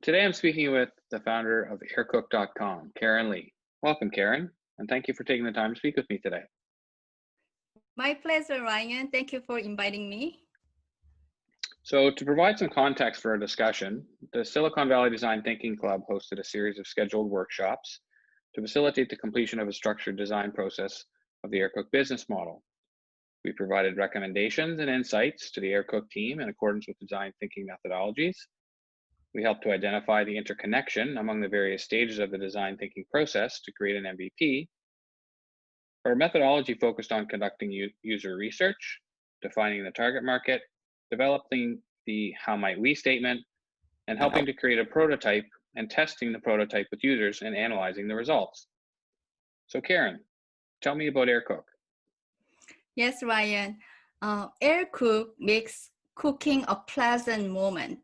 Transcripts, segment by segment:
Today I'm speaking with the founder of AirCook.com, Karen Lee. Welcome, Karen, and thank you for taking the time to speak with me today. My pleasure, Ryan. Thank you for inviting me. So to provide some context for our discussion, the Silicon Valley Design Thinking Club hosted a series of scheduled workshops to facilitate the completion of a structured design process of the AirCook business model. We provided recommendations and insights to the AirCook team in accordance with design thinking methodologies. We helped to identify the interconnection among the various stages of the design thinking process to create an MVP. Our methodology focused on conducting user research, defining the target market, developing the how might we statement, and helping to create a prototype and testing the prototype with users and analyzing the results. So Karen, tell me about AirCook. Yes, Ryan. AirCook makes cooking a pleasant moment.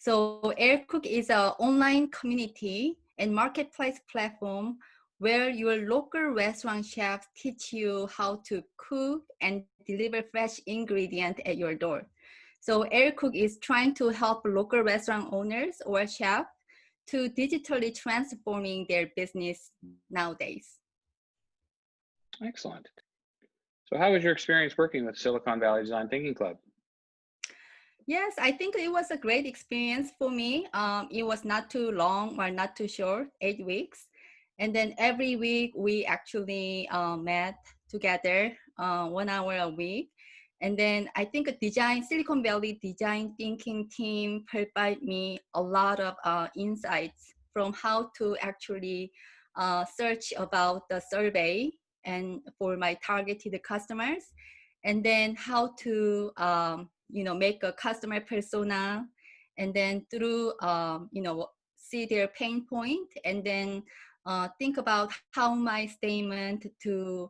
So AirCook is an online community and marketplace platform where your local restaurant chefs teach you how to cook and deliver fresh ingredients at your door. So AirCook is trying to help local restaurant owners or chefs to digitally transforming their business nowadays. Excellent. So how was your experience working with Silicon Valley Design Thinking Club? Yes, I think it was a great experience for me. It was not too long or not too short, 8 weeks. And then every week we actually met together 1 hour a week. And then I think Silicon Valley design thinking team provide me a lot of insights from how to actually search about the survey and for my targeted customers, and then how to make a customer persona, and then through see their pain point, and then think about how my statement to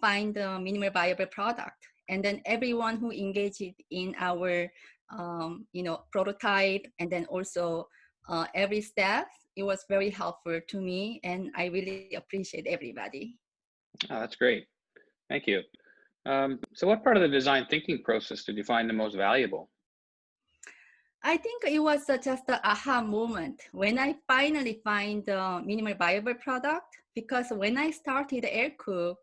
find the minimal viable product. And then everyone who engaged in our prototype, and then also every step, it was very helpful to me, and I really appreciate everybody. Oh, that's great. Thank you. So what part of the design thinking process did you find the most valuable? I think it was just the aha moment when I finally find the minimal viable product, because when I started AirCook,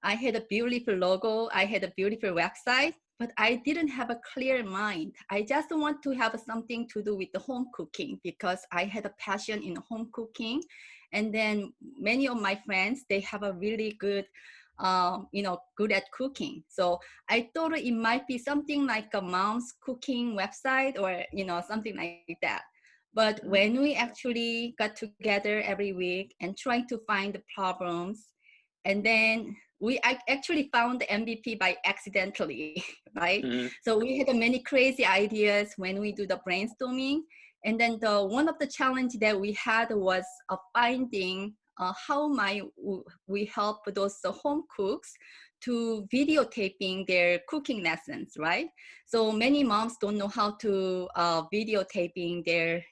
I had a beautiful logo, I had a beautiful website, but I didn't have a clear mind. I just want to have something to do with the home cooking because I had a passion in home cooking. And then many of my friends, they have a really good, good at cooking. So I thought it might be something like a mom's cooking website or, something like that. But when we actually got together every week and trying to find the problems, and then we actually found the MVP by accidentally, right? Mm-hmm. So we had many crazy ideas when we do the brainstorming. And then one of the challenge that we had was finding how we help those home cooks to videotaping their cooking lessons, right? So many moms don't know how to videotaping their,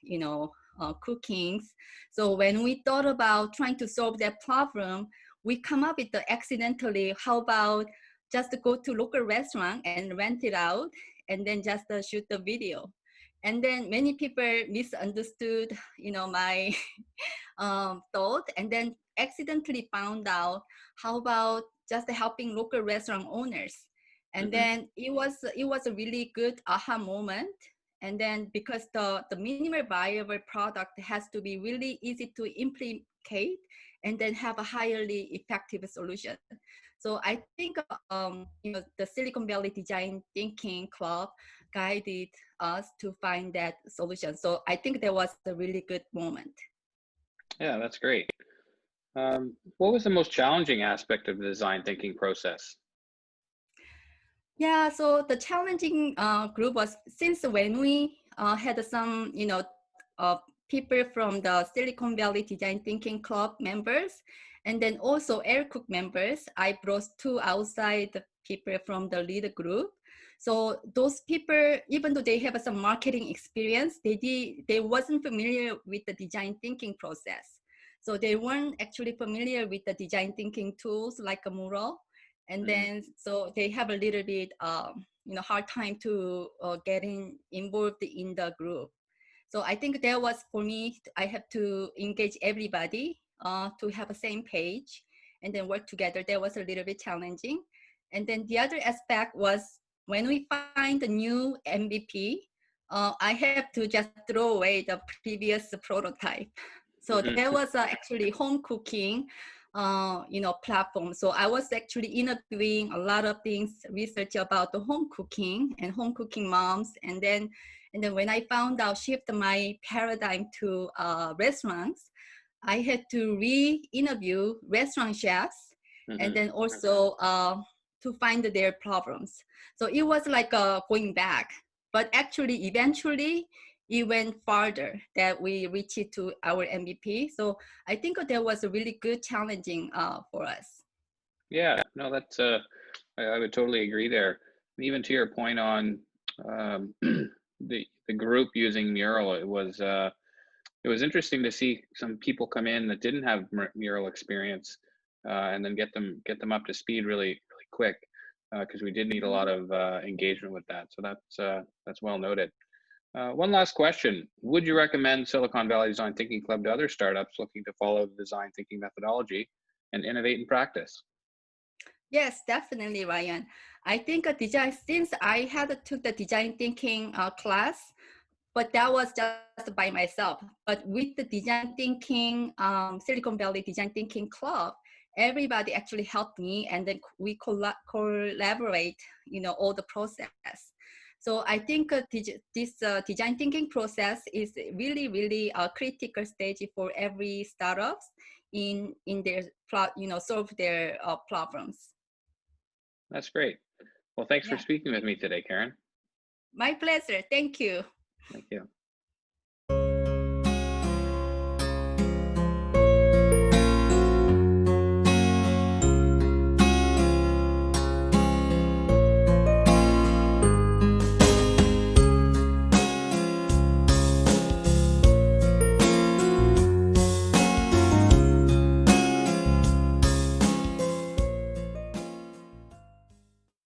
cookings. So when we thought about trying to solve that problem, we come up with the accidentally, how about just go to local restaurant and rent it out and then just shoot the video. And then many people misunderstood, my thought, and then accidentally found out how about just helping local restaurant owners. And then it was a really good aha moment. And then because the minimal viable product has to be really easy to implement and then have a highly effective solution. So I think the Silicon Valley Design Thinking Club guided us to find that solution. So I think that was a really good moment. Yeah, that's great. What was the most challenging aspect of the design thinking process? Yeah, so the challenging group was since when we had some, people from the Silicon Valley Design Thinking Club members, and then also AirCook members, I brought 2 outside people from the leader group. So those people, even though they have some marketing experience, they wasn't familiar with the design thinking process. So they weren't actually familiar with the design thinking tools like a mural. And then, so they have a little bit, hard time to getting involved in the group. So I think that was for me, I have to engage everybody to have a same page and then work together. That was a little bit challenging. And then the other aspect was when we find a new MVP, I have to just throw away the previous prototype. So Mhm. there was actually home cooking, platform. So I was actually interviewing a lot of things, research about the home cooking and home cooking moms. And then when I found out, shift my paradigm to restaurants, I had to re-interview restaurant chefs and Mhm. then also to find their problems. So it was like going back, but actually eventually it went farther that we reached it to our MVP. So I think that was a really good challenging for us. Yeah, no, that's I would totally agree there. And even to your point on the group using Mural, it was interesting to see some people come in that didn't have Mural experience, and then get them up to speed really quick, because we did need a lot of engagement with that. So that's well noted. One last question: would you recommend Silicon Valley Design Thinking Club to other startups looking to follow the design thinking methodology and innovate in practice? Yes, definitely, Ryan. I think a design, since I had took the design thinking class, but that was just by myself. But with the design thinking, Silicon Valley Design Thinking Club, everybody actually helped me, and then we collaborate, all the process. So I think this design thinking process is really a critical stage for every startups in their solve their problems. That's great. Well, thanks for Yeah, speaking with me today, Karen. my pleasure. Thank you. Thank you.